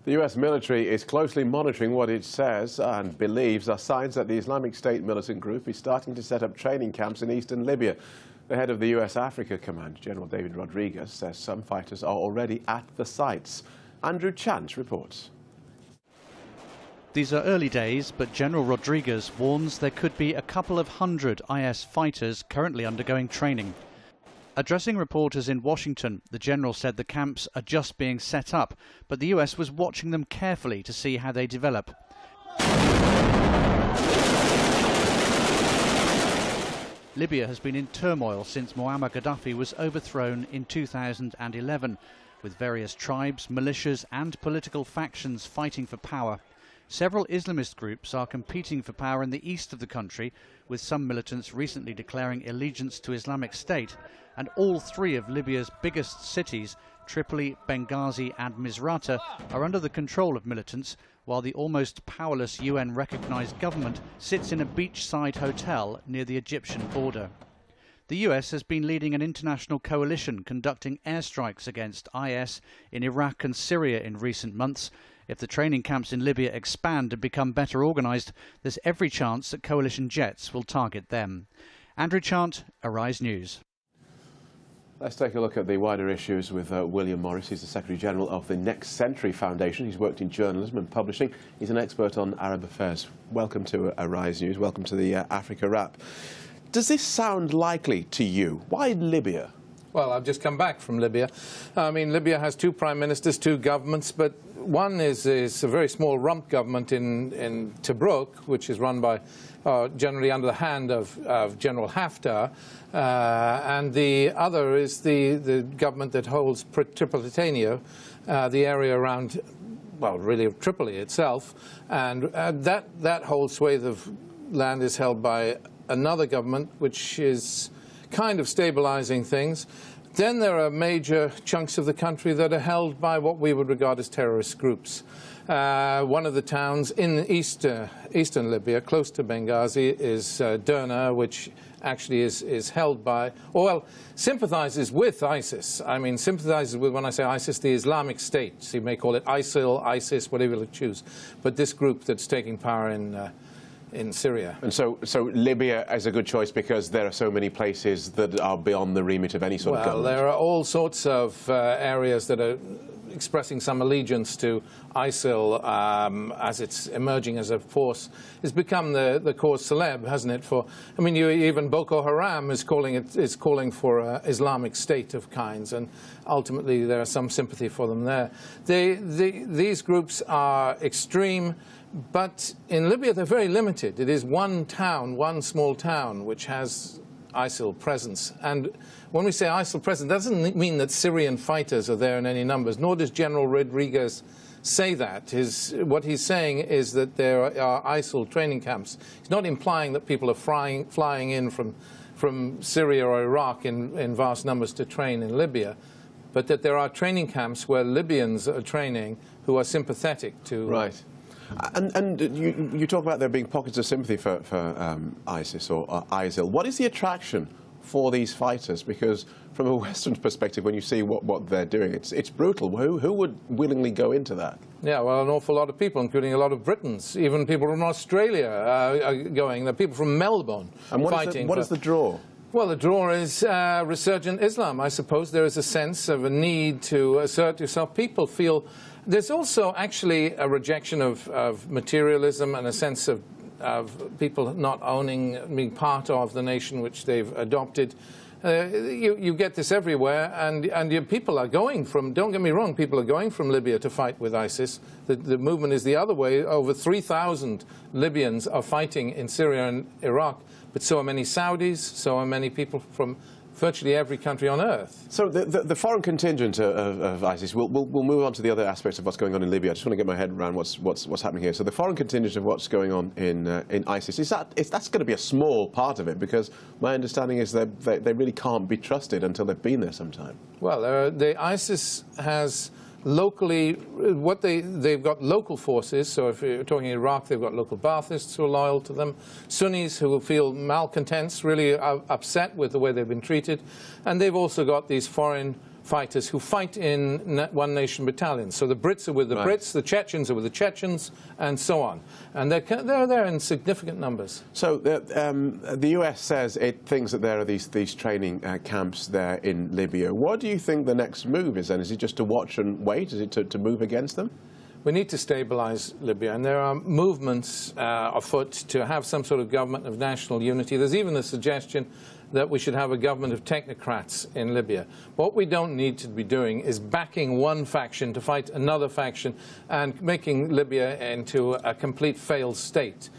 The U.S. military is closely monitoring what it says and believes are signs that the Islamic State militant group is starting to set up training camps in eastern Libya. The head of the U.S. Africa Command, General David Rodriguez, says some fighters are already at the sites. Andrew Chant reports. These are early days, but General Rodriguez warns there could be a couple of hundred IS fighters currently undergoing training. Addressing reporters in Washington, the general said the camps are just being set up, but the US was watching them carefully to see how they develop. Libya has been in turmoil since Muammar Gaddafi was overthrown in 2011, with various tribes, militias and political factions fighting for power. Several Islamist groups are competing for power in the east of the country, with some militants recently declaring allegiance to Islamic State, and all three of Libya's biggest cities, Tripoli, Benghazi and Misrata, are under the control of militants, while the almost powerless UN-recognised government sits in a beachside hotel near the Egyptian border. The US has been leading an international coalition conducting airstrikes against IS in Iraq and Syria in recent months. If the training camps in Libya expand and become better organised, there's every chance that coalition jets will target them. Andrew Chant, Arise News. Let's take a look at the wider issues with William Morris. He's the Secretary-General of the Next Century Foundation. He's worked in journalism and publishing. He's an expert on Arab affairs. Welcome to Arise News. Welcome to the Africa Wrap. Does this sound likely to you? Why Libya? Well, I've just come back from Libya. I mean, Libya has two prime ministers, two governments, but one is a very small rump government in Tobruk, which is run by, generally under the hand of General Haftar, and the other is the government that holds Tripolitania, the area around, well, really Tripoli itself, and that whole swathe of land is held by another government, which is kind of stabilizing things. Then there are major chunks of the country that are held by what we would regard as terrorist groups. One of the towns in eastern Libya, close to Benghazi, is Derna, which actually is held by, or well, sympathizes with ISIS. I mean, sympathizes with, when I say ISIS, the Islamic State. So you may call it ISIL, ISIS, whatever you choose. But this group that's taking power in Syria. And so Libya is a good choice because there are so many places that are beyond the remit of any sort of government. Well, there are all sorts of areas that are expressing some allegiance to ISIL as it's emerging as a force. It's become the cause célèbre, hasn't it? For, I mean, even Boko Haram is calling for Islamic State of kinds, and ultimately there is some sympathy for them there. These groups are extreme. But in Libya, they're very limited. It is one town, one small town, which has ISIL presence. And when we say ISIL presence, that doesn't mean that Syrian fighters are there in any numbers, nor does General Rodriguez say that. What he's saying is that there are ISIL training camps. He's not implying that people are flying in from Syria or Iraq in vast numbers to train in Libya, but that there are training camps where Libyans are training who are sympathetic to... Right. And you talk about there being pockets of sympathy for ISIS or ISIL. What is the attraction for these fighters? Because from a Western perspective, when you see what they're doing, it's brutal. Who would willingly go into that? Yeah, well, an awful lot of people, including a lot of Britons. Even people from Australia are going. There are people from Melbourne fighting. What is the draw? Well, the draw is resurgent Islam. I suppose there is a sense of a need to assert yourself. People feel... There's also actually a rejection of materialism and a sense of people not being part of the nation which they've adopted. You get this everywhere, and people are going from, don't get me wrong, people are going from Libya to fight with ISIS. The movement is the other way. Over 3,000 Libyans are fighting in Syria and Iraq, but so are many Saudis, so are many people from virtually every country on earth. So the foreign contingent of ISIS, we'll move on to the other aspects of what's going on in Libya. I just want to get my head around what's happening here. So the foreign contingent of what's going on in ISIS, that's going to be a small part of it, because my understanding is that they really can't be trusted until they've been there sometime. Well, the ISIS has locally, they've got local forces. So if you're talking Iraq, they've got local Baathists who are loyal to them, Sunnis who feel malcontents, really upset with the way they've been treated, and they've also got these foreign fighters who fight in one nation battalions. So the Brits are with the Brits, the Chechens are with the Chechens, and so on. And they're there in significant numbers. So the US says it thinks that there are these training camps there in Libya. What do you think the next move is then? Is it just to watch and wait? Is it to move against them? We need to stabilize Libya, and there are movements afoot to have some sort of government of national unity. There's even a suggestion that we should have a government of technocrats in Libya. What we don't need to be doing is backing one faction to fight another faction and making Libya into a complete failed state,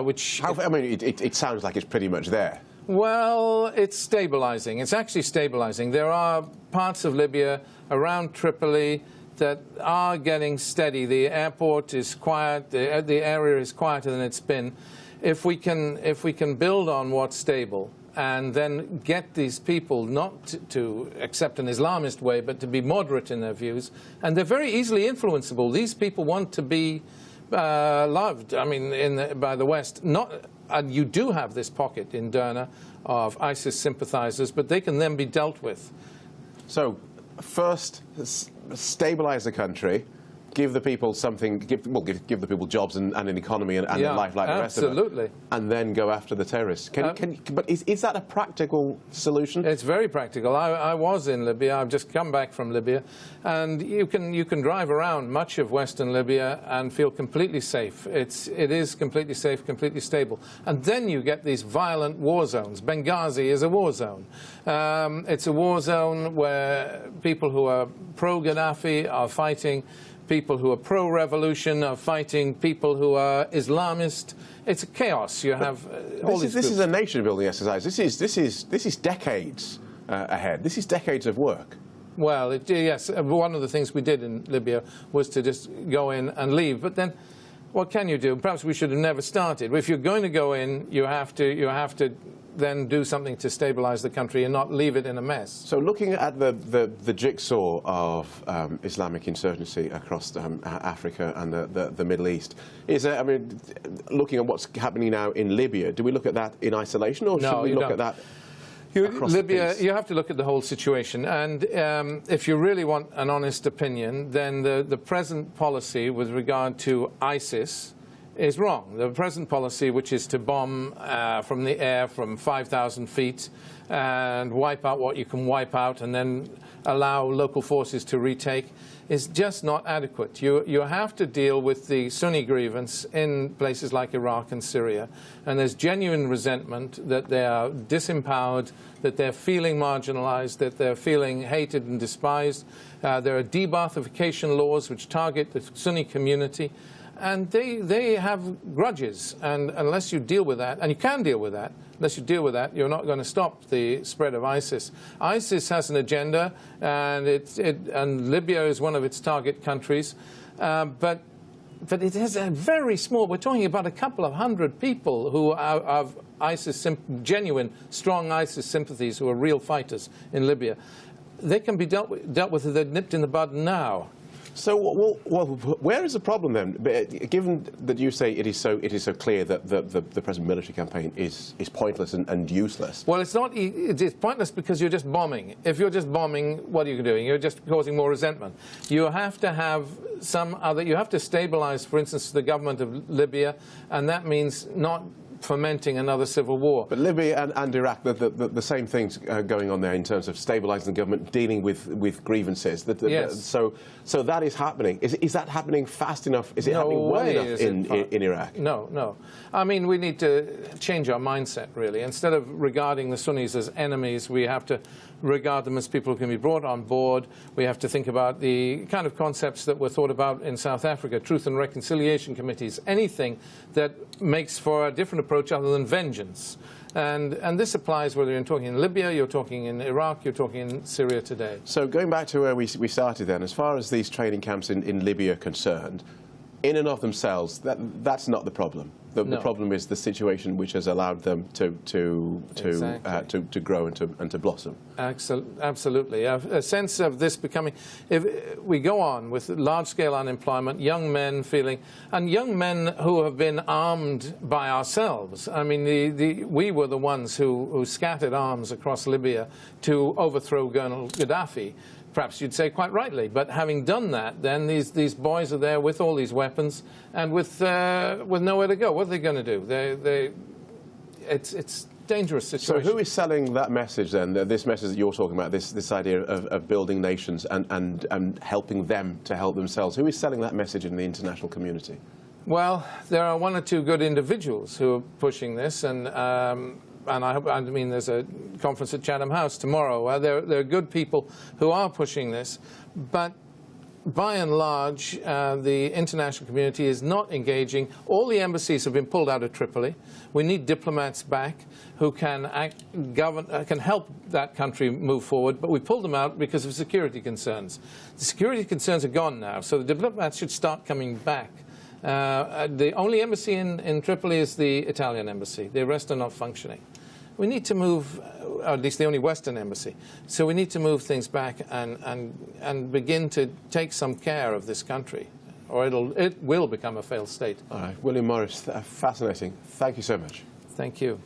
which... I mean, it sounds like it's pretty much there. Well, it's stabilizing. It's actually stabilizing. There are parts of Libya around Tripoli that are getting steady. The airport is quiet. The area is quieter than it's been. If we can build on what's stable and then get these people not to accept an Islamist way, but to be moderate in their views, and they're very easily influenceable. These people want to be loved. I mean, by the West. And you do have this pocket in Derna of ISIS sympathizers, but they can then be dealt with. So, first, stabilize the country, give the people something, give the people jobs and an economy and a life like the rest of it. Absolutely. And then go after the terrorists. But is that a practical solution? It's very practical. I was in Libya. I've just come back from Libya. And you can drive around much of Western Libya and feel completely safe. It is completely safe, completely stable. And then you get these violent war zones. Benghazi is a war zone. It's a war zone where people who are pro-Gaddafi are fighting. People who are pro-revolution are fighting people who are Islamist. It's a chaos. You have all these This is a nation-building exercise. This is decades ahead. This is decades of work. Well, yes. One of the things we did in Libya was to just go in and leave. But then, what can you do? Perhaps we should have never started. If you're going to go in, you have to then do something to stabilize the country and not leave it in a mess. So looking at the jigsaw of Islamic insurgency across Africa and the Middle East, I mean, looking at what's happening now in Libya, do we look at that in isolation, or should we look at that across Libya, the piece? you have to look at the whole situation. And if you really want an honest opinion, then the present policy with regard to ISIS is wrong. The present policy, which is to bomb from the air from 5,000 feet and wipe out what you can wipe out and then allow local forces to retake, is just not adequate. You have to deal with the Sunni grievance in places like Iraq and Syria. And there's genuine resentment that they are disempowered, that they're feeling marginalized, that they're feeling hated and despised. There are de-Baathification laws which target the Sunni community. And they have grudges, and unless you deal with that, and you can deal with that, unless you deal with that, you're not going to stop the spread of ISIS. ISIS has an agenda, and Libya is one of its target countries, but it is a very small. We're talking about a couple of hundred people who are of ISIS, genuine, strong ISIS sympathies, who are real fighters in Libya. They can be dealt with if they're nipped in the bud now. So, well, where is the problem then? Given that you say it is so clear that the present military campaign is pointless and useless. Well, it's not. It's pointless because you're just bombing. If you're just bombing, what are you doing? You're just causing more resentment. You have to have some other. You have to stabilize, for instance, the government of Libya, and that means not fomenting another civil war. But Libya and Iraq, the same things going on there in terms of stabilising the government, dealing with grievances. Yes. So that is happening. Is that happening fast enough? Is it happening well enough in Iraq? No. I mean, we need to change our mindset, really. Instead of regarding the Sunnis as enemies, we have to regard them as people who can be brought on board. We have to think about the kind of concepts that were thought about in South Africa, truth and reconciliation committees, anything that makes for a different approach other than vengeance. And this applies whether you're talking in Libya, you're talking in Iraq, you're talking in Syria today. So going back to where we started then, as far as these training camps in Libya are concerned, in and of themselves, that's not the problem. The problem is the situation which has allowed them to grow and to blossom. Absolutely. A sense of this becoming, if we go on with large-scale unemployment, young men feeling, and young men who have been armed by ourselves. I mean, we were the ones who scattered arms across Libya to overthrow Colonel Gaddafi. Perhaps you'd say quite rightly, but having done that, then these boys are there with all these weapons and with nowhere to go. What are they going to do? It's dangerous situation. So who is selling that message then? This message that you're talking about, this idea of building nations and helping them to help themselves. Who is selling that message in the international community? Well, there are one or two good individuals who are pushing this, and I mean, there's a conference at Chatham House tomorrow. There are good people who are pushing this, but by and large, the international community is not engaging. All the embassies have been pulled out of Tripoli. We need diplomats back who can can help that country move forward, but we pulled them out because of security concerns. The security concerns are gone now, so the diplomats should start coming back. The only embassy in Tripoli is the Italian embassy. The rest are not functioning. We need to move, or at least the only Western embassy. So we need to move things back and begin to take some care of this country, or it will become a failed state. All right, William Morris, fascinating. Thank you so much. Thank you.